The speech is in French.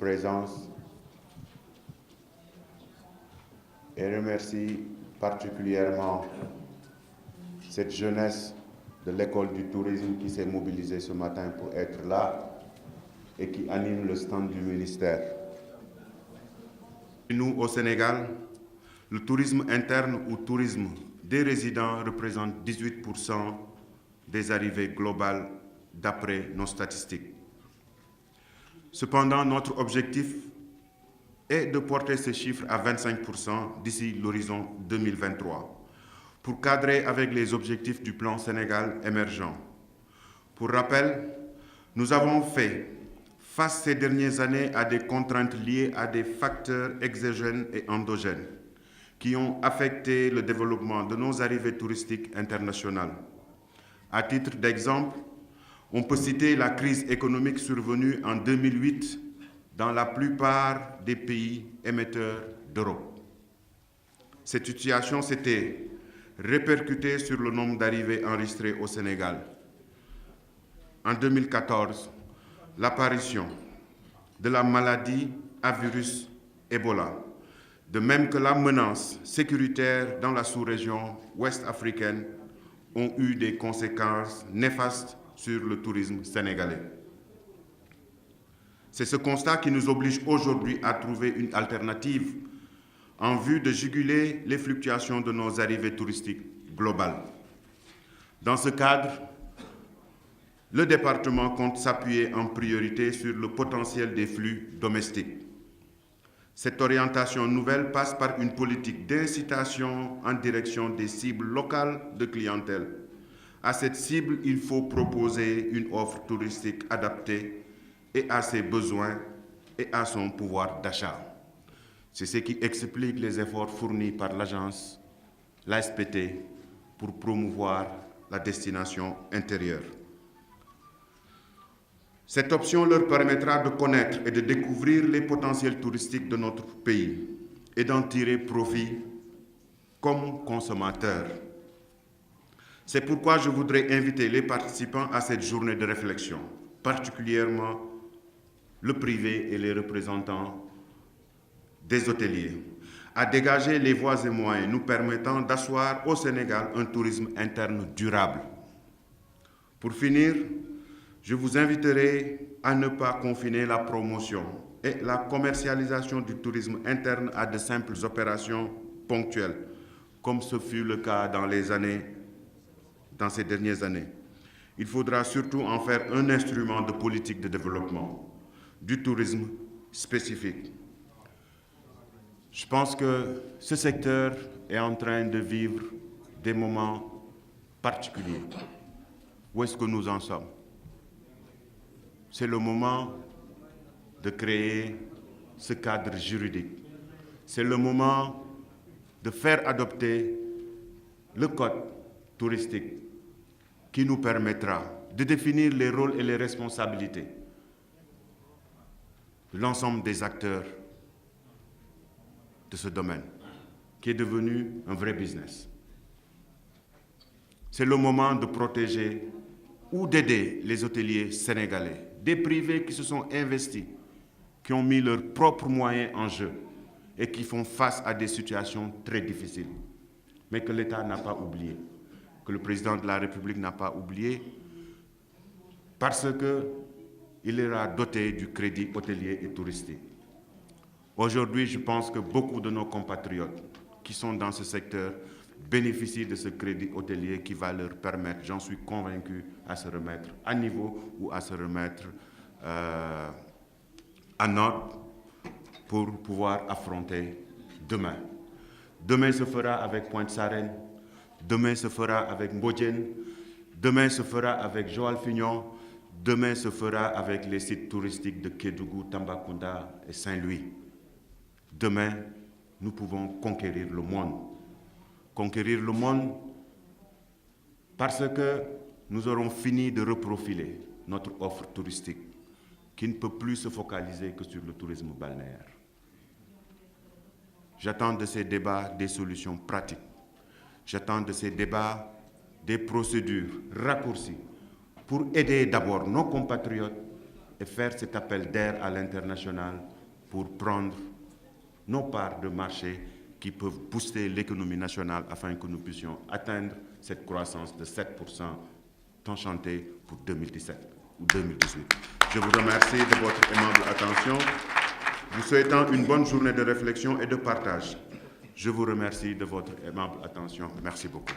présence et remercie particulièrement cette jeunesse de l'école du tourisme qui s'est mobilisée ce matin pour être là et qui anime le stand du ministère. Nous, au Sénégal, le tourisme interne ou tourisme des résidents représente 18% des arrivées globales d'après nos statistiques. Cependant, notre objectif est de porter ce chiffre à 25% d'ici l'horizon 2023 pour cadrer avec les objectifs du plan Sénégal émergent. Pour rappel, nous avons fait face ces dernières années à des contraintes liées à des facteurs exogènes et endogènes qui ont affecté le développement de nos arrivées touristiques internationales. À titre d'exemple, on peut citer la crise économique survenue en 2008 dans la plupart des pays émetteurs d'Europe. Cette situation s'était répercutée sur le nombre d'arrivées enregistrées au Sénégal. En 2014, l'apparition de la maladie à virus Ebola, de même que la menace sécuritaire dans la sous-région ouest africaine, ont eu des conséquences néfastes sur le tourisme sénégalais. C'est ce constat qui nous oblige aujourd'hui à trouver une alternative en vue de juguler les fluctuations de nos arrivées touristiques globales. Dans ce cadre, le département compte s'appuyer en priorité sur le potentiel des flux domestiques. Cette orientation nouvelle passe par une politique d'incitation en direction des cibles locales de clientèle. À cette cible, il faut proposer une offre touristique adaptée et à ses besoins et à son pouvoir d'achat. C'est ce qui explique les efforts fournis par l'agence, l'ASPT, pour promouvoir la destination intérieure. Cette option leur permettra de connaître et de découvrir les potentiels touristiques de notre pays et d'en tirer profit comme consommateurs. C'est pourquoi je voudrais inviter les participants à cette journée de réflexion, particulièrement le privé et les représentants des hôteliers, à dégager les voies et moyens nous permettant d'asseoir au Sénégal un tourisme interne durable. Pour finir, je vous inviterai à ne pas confiner la promotion et la commercialisation du tourisme interne à de simples opérations ponctuelles, comme ce fut le cas dans ces dernières années. Il faudra surtout en faire un instrument de politique de développement du tourisme spécifique. Je pense que ce secteur est en train de vivre des moments particuliers. Où est-ce que nous en sommes? C'est le moment de créer ce cadre juridique. C'est le moment de faire adopter le code touristique qui nous permettra de définir les rôles et les responsabilités de l'ensemble des acteurs de ce domaine, qui est devenu un vrai business. C'est le moment de protéger ou d'aider les hôteliers sénégalais, des privés qui se sont investis, qui ont mis leurs propres moyens en jeu et qui font face à des situations très difficiles, mais que l'État n'a pas oublié, que le président de la République n'a pas oublié, parce qu'il leur a doté du crédit hôtelier et touristique. Aujourd'hui, je pense que beaucoup de nos compatriotes qui sont dans ce secteur bénéficient de ce crédit hôtelier qui va leur permettre, j'en suis convaincu, à se remettre à niveau ou à se remettre en ordre pour pouvoir affronter demain. Demain se fera avec Pointe-Sarène, demain se fera avec Mbodiène, demain se fera avec Joal-Fignon, demain se fera avec les sites touristiques de Kédougou, Tambacounda et Saint-Louis. Demain, nous pouvons conquérir le monde. Conquérir le monde parce que nous aurons fini de reprofiler notre offre touristique qui ne peut plus se focaliser que sur le tourisme balnéaire. J'attends de ces débats des solutions pratiques. J'attends de ces débats des procédures raccourcies pour aider d'abord nos compatriotes et faire cet appel d'air à l'international pour prendre nos parts de marché qui peuvent booster l'économie nationale afin que nous puissions atteindre cette croissance de 7% tant chantée pour 2017 ou 2018. Je vous remercie de votre aimable attention, vous souhaitant une bonne journée de réflexion et de partage. Je vous remercie de votre aimable attention. Merci beaucoup.